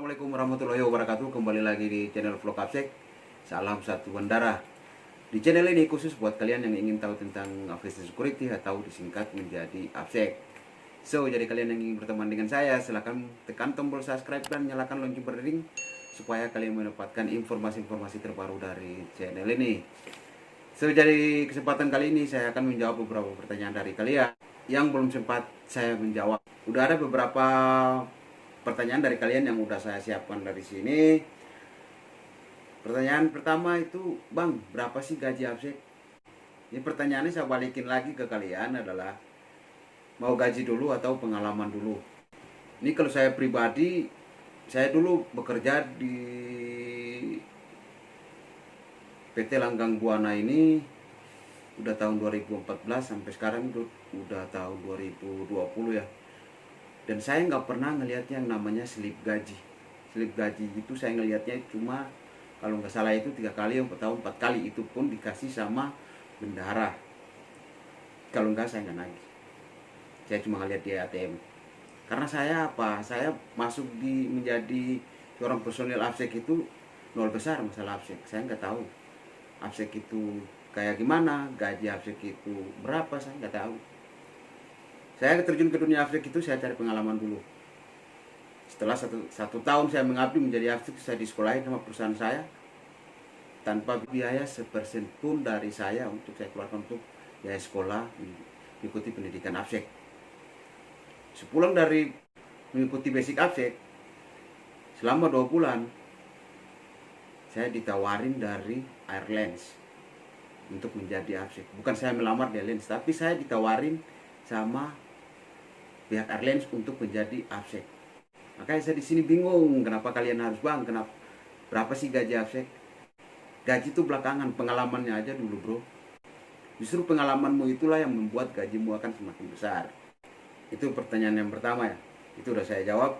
Assalamualaikum warahmatullahi wabarakatuh. Kembali lagi di channel Vlog Absek. Salam satu bandara. Di channel ini khusus buat kalian yang ingin tahu tentang Absek Security atau disingkat menjadi Absek. So, jadi kalian yang ingin berteman dengan saya, silahkan tekan tombol subscribe dan nyalakan lonceng berdering supaya kalian mendapatkan informasi-informasi terbaru dari channel ini. So, jadi kesempatan kali ini saya akan menjawab beberapa pertanyaan dari kalian yang belum sempat saya menjawab. Udah ada beberapa pertanyaan dari kalian yang udah saya siapkan dari sini. Pertanyaan pertama itu, Bang, berapa sih gaji Absek? Ini pertanyaannya saya balikin lagi ke kalian adalah, mau gaji dulu atau pengalaman dulu? Ini kalau saya pribadi, saya dulu bekerja di PT Langgang Buana ini udah tahun 2014 sampai sekarang udah tahun 2020 ya. Dan saya nggak pernah ngelihat yang namanya slip gaji. Slip gaji itu saya ngelihatnya cuma kalau nggak salah itu 3 kali atau 4 kali, itu pun dikasih sama bendahara. Kalau nggak saya nggak nagih. Saya cuma ngelihat di ATM. Karena saya apa? Saya masuk di menjadi seorang personil Absek itu nol besar masalah Absek. Saya nggak tahu Absek itu kayak gimana, gaji Absek itu berapa, saya nggak tahu. Saya terjun ke dunia Absek itu saya cari pengalaman dulu. Setelah satu tahun saya mengabdi menjadi Absek, saya disekolahin sama perusahaan saya tanpa biaya sepersen pun dari saya untuk saya keluarkan untuk biaya sekolah mengikuti pendidikan Absek. Sepulang dari mengikuti basic Absek, selama 2 bulan saya ditawarin dari Airlines untuk menjadi Absek. Bukan saya melamar di Airlines, tapi saya ditawarin sama pihak Airlines untuk menjadi Absek. Makanya saya di sini bingung, kenapa kalian harus, Bang, kenapa berapa sih gaji Absek? Gaji itu belakangan, pengalamannya aja dulu, bro. Justru pengalamanmu itulah yang membuat gajimu akan semakin besar. Itu pertanyaan yang pertama ya. Itu udah saya jawab.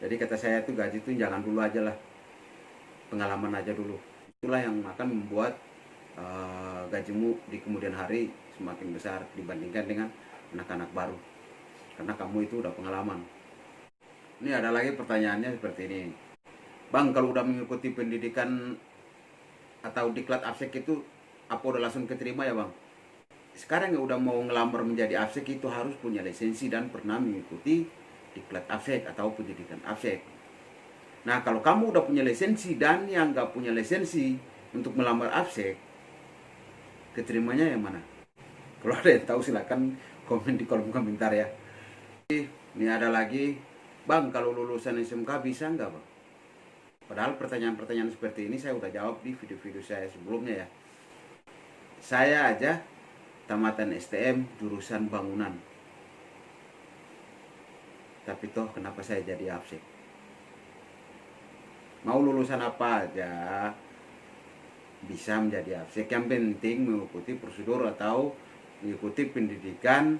Jadi kata saya tuh gaji itu jangan dulu aja lah. Pengalaman aja dulu. Itulah yang akan membuat gajimu di kemudian hari semakin besar dibandingkan dengan anak-anak baru. Karena kamu itu udah pengalaman. Ini ada lagi pertanyaannya seperti ini. Bang, kalau udah mengikuti pendidikan atau diklat Absek itu, apa udah langsung keterima ya, Bang? Sekarang yang udah mau ngelamar menjadi Absek itu harus punya lisensi dan pernah mengikuti diklat Absek atau pendidikan Absek. Nah, kalau kamu udah punya lisensi dan yang nggak punya lisensi untuk melamar Absek, keterimanya yang mana? Kalau ada yang tahu silakan komen di kolom komentar ya. Ini ada lagi, Bang, kalau lulusan SMK bisa nggak, Bang? Padahal pertanyaan-pertanyaan seperti ini saya udah jawab di video-video saya sebelumnya ya. Saya aja tamatan STM jurusan bangunan. Tapi toh kenapa saya jadi Absek? Mau lulusan apa aja bisa menjadi Absek. Yang penting mengikuti prosedur atau mengikuti pendidikan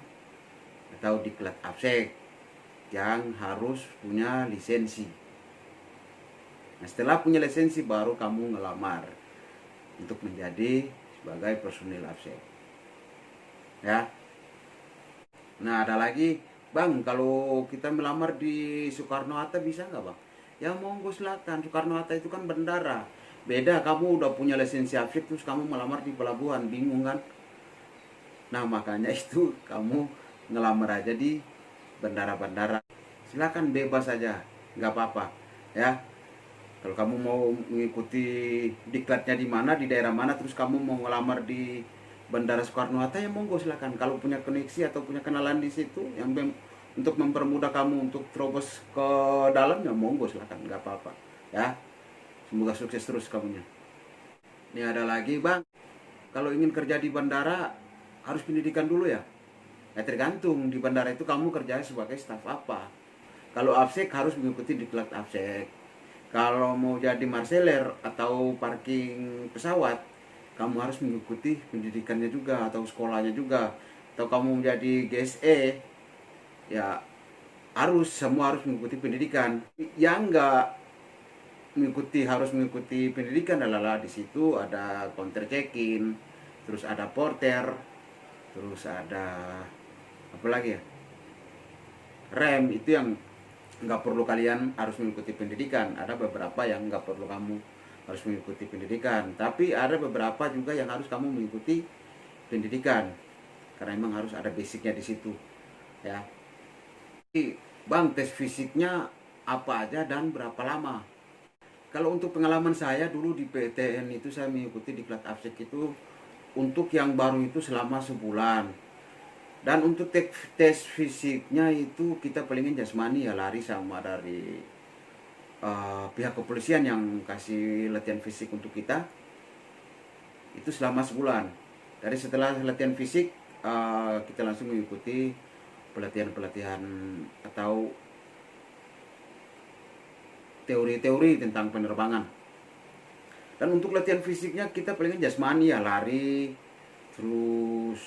atau diklat Absek yang harus punya lisensi. Nah, setelah punya lisensi baru kamu ngelamar untuk menjadi sebagai personil Absek. Ya. Nah, ada lagi, Bang, kalau kita melamar di Soekarno-Hatta bisa nggak, Bang? Ya monggo silakan. Soekarno-Hatta itu kan bandara. Beda, kamu udah punya lisensi Absek terus kamu melamar di pelabuhan, bingung kan? Nah, makanya itu kamu ngelamar aja di bandara-bandara. Silakan bebas aja, nggak apa-apa, ya. Kalau kamu mau mengikuti diklatnya di mana, di daerah mana, terus kamu mau ngelamar di Bandara Soekarno-Hatta, ya monggo silakan. Kalau punya koneksi atau punya kenalan di situ yang untuk mempermudah kamu untuk terobos ke dalam, ya monggo silakan, nggak apa-apa, ya. Semoga sukses terus kamunya. Ini ada lagi, Bang, kalau ingin kerja di bandara harus pendidikan dulu ya? Ya tergantung, di bandara itu kamu kerja sebagai staf apa. Kalau Absek harus mengikuti diklat Absek. Kalau mau jadi marseler atau parking pesawat, kamu harus mengikuti pendidikannya juga atau sekolahnya juga. Atau kamu menjadi GSE, ya semua harus mengikuti pendidikan. Yang enggak harus mengikuti pendidikan adalah di situ ada counter check-in, terus ada porter, terus ada apa lagi ya, rem. Itu yang nggak perlu kalian harus mengikuti pendidikan. Ada beberapa yang nggak perlu kamu harus mengikuti pendidikan, tapi ada beberapa juga yang harus kamu mengikuti pendidikan karena memang harus ada basicnya di situ ya. Jadi, Bang, tes fisiknya apa aja dan berapa lama? Kalau untuk pengalaman saya dulu di PTN itu saya mengikuti di kelas absek itu untuk yang baru itu selama sebulan. Dan untuk tes fisiknya itu kita palingin jasmani ya, lari sama dari pihak kepolisian yang kasih latihan fisik untuk kita itu selama sebulan. Dari setelah latihan fisik kita langsung mengikuti pelatihan-pelatihan atau teori-teori tentang penerbangan. Dan untuk latihan fisiknya kita paling jasmani ya, lari, terus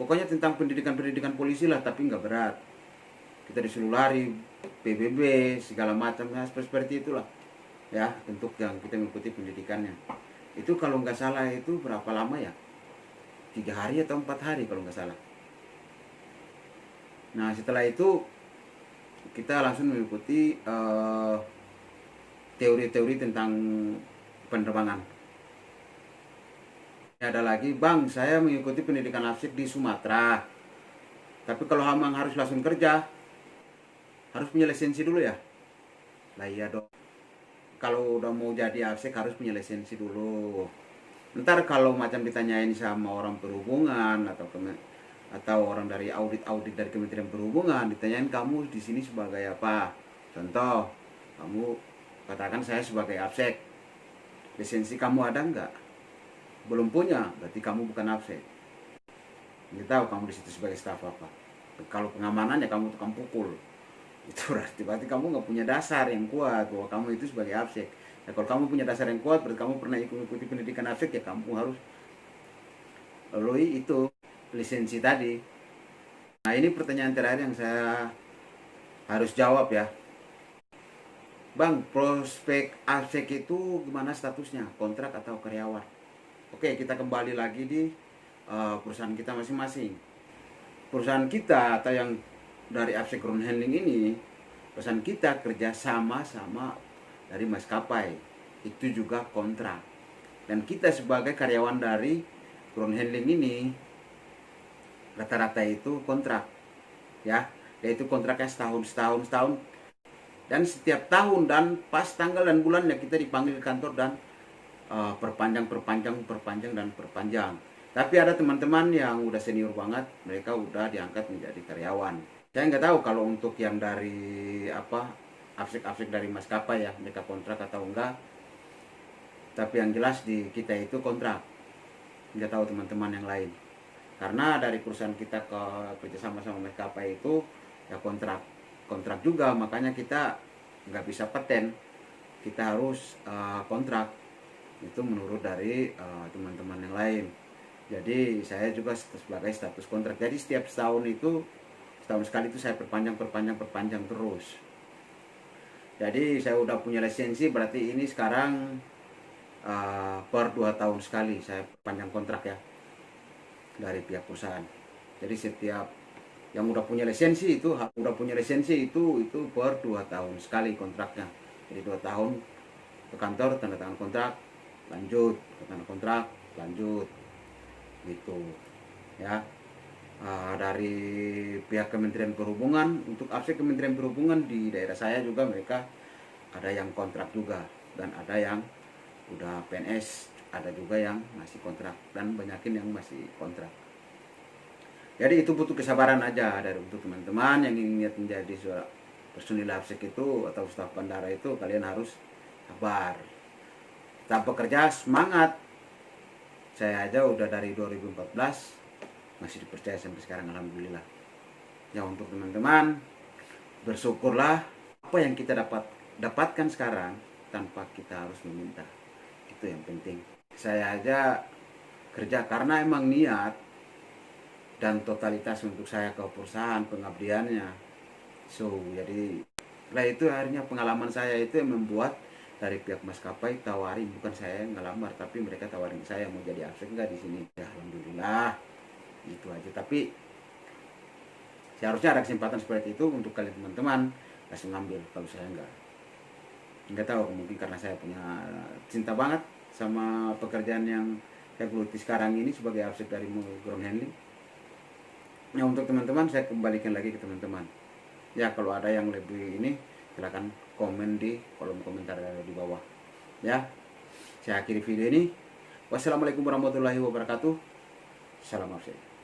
pokoknya tentang pendidikan polisi lah, tapi nggak berat. Kita disuruh lari, PBB, segala macam ya, seperti itulah ya, untuk yang kita mengikuti pendidikannya. Itu kalau nggak salah itu berapa lama ya, 3 hari atau 4 hari kalau nggak salah. Nah setelah itu kita langsung mengikuti teori-teori tentang penerbangan. Ada lagi, Bang, saya mengikuti pendidikan absek di Sumatera, tapi kalau memang harus langsung kerja harus punya lisensi dulu ya. Lah iya dong, kalau udah mau jadi absek harus punya lisensi dulu. Ntar kalau macam ditanyain sama orang perhubungan atau orang dari audit dari Kementerian Perhubungan, ditanyain kamu di sini sebagai apa? Contoh, kamu katakan saya sebagai absek. Lisensi kamu ada enggak? Belum punya, berarti kamu bukan absek. Nggak tahu kamu di situ sebagai staf apa. Kalau pengamanannya kamu tukang pukul, itu berarti kamu nggak punya dasar yang kuat bahwa kamu itu sebagai absek. Nah, kalau kamu punya dasar yang kuat, berarti kamu pernah ikuti pendidikan absek, ya kamu harus lalui itu lisensi tadi. Nah ini pertanyaan terakhir yang saya harus jawab ya, Bang, prospek absek itu gimana statusnya, kontrak atau karyawan? Oke, kita kembali lagi di perusahaan kita masing-masing. Perusahaan kita atau yang dari absek ground handling ini, perusahaan kita kerja sama dari maskapai, itu juga kontrak. Dan kita sebagai karyawan dari ground handling ini rata-rata itu kontrak ya, yaitu kontraknya setahun. Dan setiap tahun dan pas tanggal dan bulannya kita dipanggil ke kantor dan perpanjang. Tapi ada teman-teman yang udah senior banget, mereka udah diangkat menjadi karyawan. Saya nggak tahu kalau untuk yang dari absek dari maskapai ya, mereka kontrak atau enggak. Tapi yang jelas di kita itu kontrak. Nggak tahu teman-teman yang lain. Karena dari perusahaan kita ke kerjasama sama maskapai itu ya kontrak juga, makanya kita nggak bisa paten, kita harus kontrak. Itu menurut dari teman-teman yang lain. Jadi saya juga sebagai status kontrak. Jadi setiap setahun sekali itu saya perpanjang terus. Jadi saya udah punya lisensi, berarti ini sekarang per 2 tahun sekali saya perpanjang kontrak ya dari pihak perusahaan. Jadi setiap yang udah punya lisensi itu per 2 tahun sekali kontraknya. Jadi 2 tahun ke kantor, tanda tangan kontrak, lanjut ke tanda kontrak, lanjut gitu ya. Dari pihak Kementerian Perhubungan, untuk absek Kementerian Perhubungan di daerah saya juga mereka ada yang kontrak juga, dan ada yang udah PNS, ada juga yang masih kontrak, dan banyakin yang masih kontrak. Jadi itu butuh kesabaran aja dari untuk teman-teman yang ingin menjadi personil absek itu atau staf bandara itu, kalian harus sabar, tetap bekerja, semangat. Saya aja udah dari 2014 masih dipercaya sampai sekarang, alhamdulillah. Ya untuk teman-teman, bersyukurlah apa yang kita dapatkan sekarang tanpa kita harus meminta. Itu yang penting. Saya aja kerja karena emang niat dan totalitas untuk saya ke perusahaan, pengabdiannya. Jadi lah itu akhirnya pengalaman saya itu yang membuat dari pihak maskapai tawarin, bukan saya yang ngelamar, tapi mereka tawarin saya mau jadi absek enggak di sini. Ya alhamdulillah, itu aja. Tapi Seharusnya ada kesempatan seperti itu untuk kalian teman-teman langsung ambil. Kalau saya nggak tahu, mungkin karena saya punya cinta banget sama pekerjaan yang saya geluti sekarang ini sebagai arsip dari ground handling. Nah, untuk teman-teman saya kembalikan lagi ke teman-teman. Ya, kalau ada yang lebih ini silahkan komen di kolom komentar di bawah. Ya, saya akhiri video ini. Wassalamualaikum warahmatullahi wabarakatuh. Salam arsip.